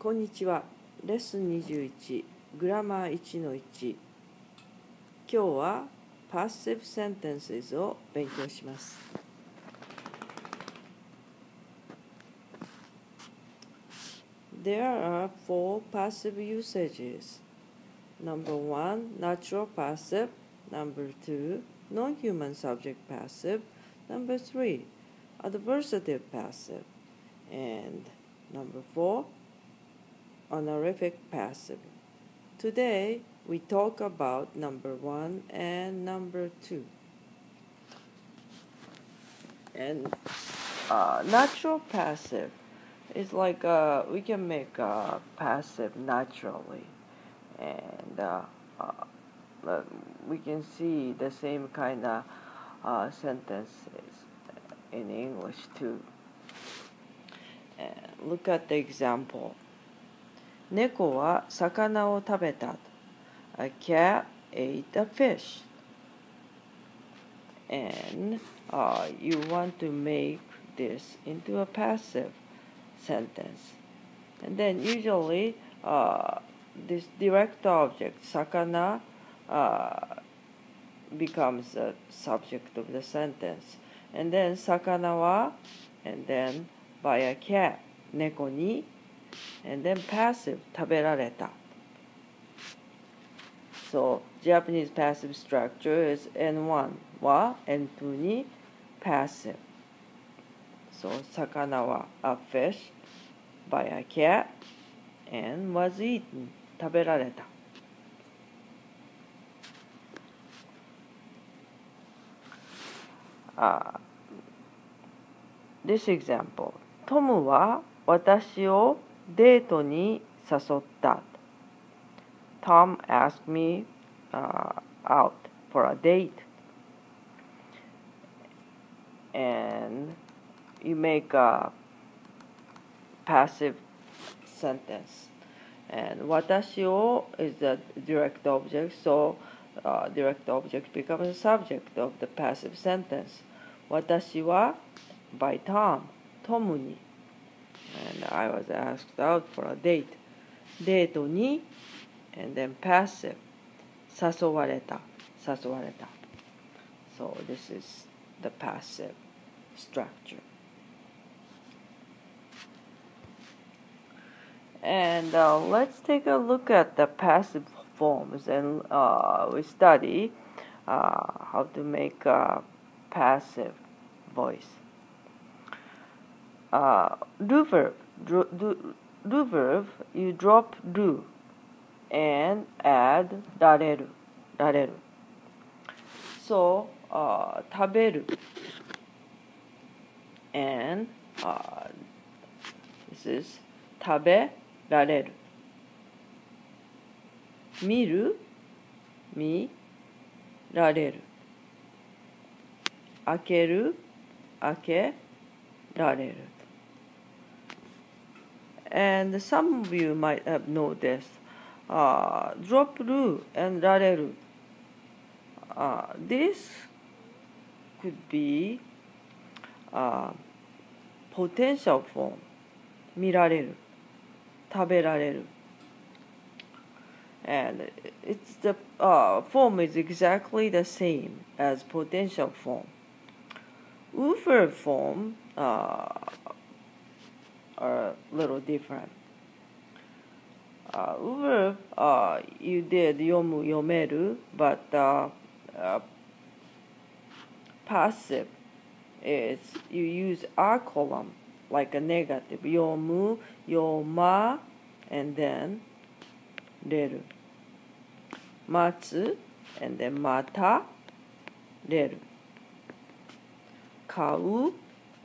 こんにちは。レッスン21、グラマー1の1。今日は Passive Sentences を勉強します。There are four passive usages. Number 1, natural passive. Number 2, non-human subject passive. Number 3, adversative passive. And number 4, honorific passive. Today, we talk about number 1 and number 2. And natural passive is like we can make passive naturally. And we can see the same kind of sentences in English too. And look at the example. 猫は魚を食べた。A cat ate a fish. And you want to make this into a passive sentence. And then usually this direct object, 魚, becomes the subject of the sentence. And then 魚は, and then by a cat, 猫に, and then passive, 食べられた. So Japanese passive structure is N1 は N2 に passive. So 魚は a fish by a cat and was eaten, 食べられた. This example. トムは私をデートに誘った。Tom asked me out for a date. And you make a passive sentence. And 私を is the direct object, so direct object becomes the subject of the passive sentence. 私は by Tom, トムに. And I was asked out for a date. デートに and then passive 誘われた So this is the passive structure. And let's take a look at the passive forms, and we study how to make a passive voice. Do verb, you drop do and add られる. So 食べる and this is 食べられる. 見る見られる. 開ける開けられる. And some of you might have noticed drop る and られる. This could be potential form. 見られる食べられる. And it's the form is exactly the same as potential form. Verb form are a little different. Verb you did 読む読める, but passive is you use a column like a negative. 読む読ま and then れる. 待つ and then またれる. 買う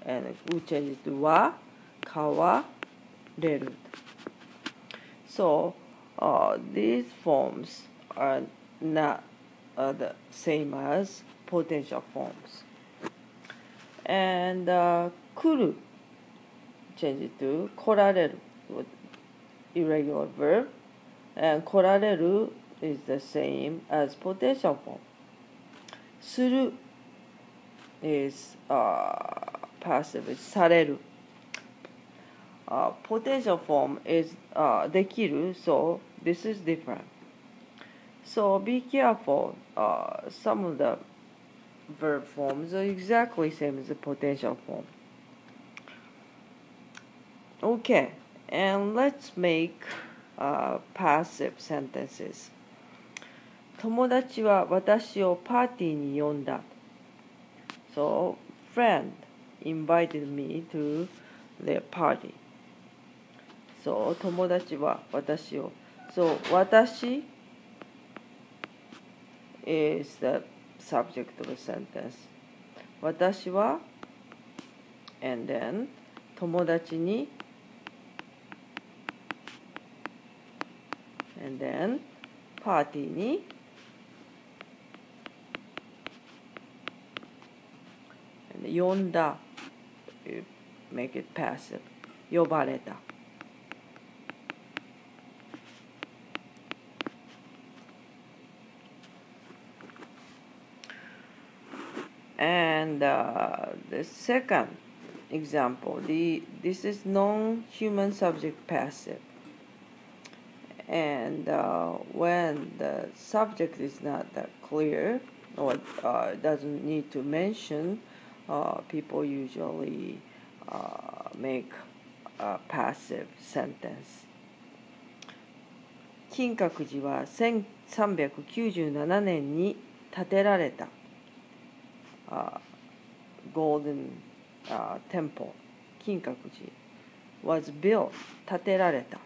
and we change it to は買われる. So these forms are not the same as potential forms. And 来る change it to 来られる with irregular verb, and 来られる is the same as potential form. する is passive, される. potential form is できる, so this is different. So be careful. Some of the verb forms are exactly same as the potential form. Okay, and let's make passive sentences. 友達は私をパーティーに呼んだ. So, friend invited me to their party. So, 友達は私を. So, 私 is the subject of a sentence. 私は and then 友達に and then パーティーに and 呼んだ you make it passive 呼ばれた. And the second example, this is non-human subject passive. And when the subject is not that clear or doesn't need to mention, people usually make a passive sentence. 金閣寺は1397年に建てられた。Golden Temple, 金閣寺 was built, 建てられた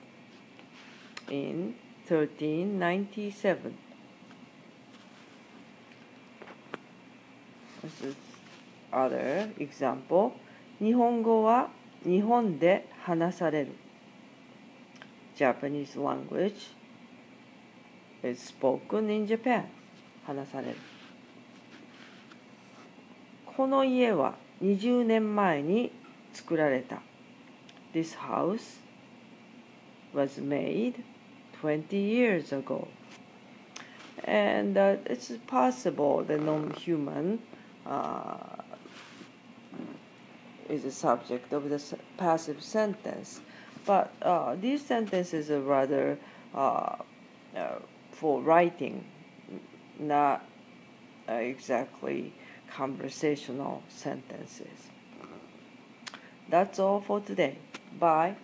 in 1397. This is other example. 日本語は日本で話される. Japanese language is spoken in Japan. 話される. この家は20年前に作られた. This house was made 20 years ago. And it's possible the non-human is a subject of the passive sentence. But these sentences are rather for writing, not exactly conversational sentences. That's all for today. Bye.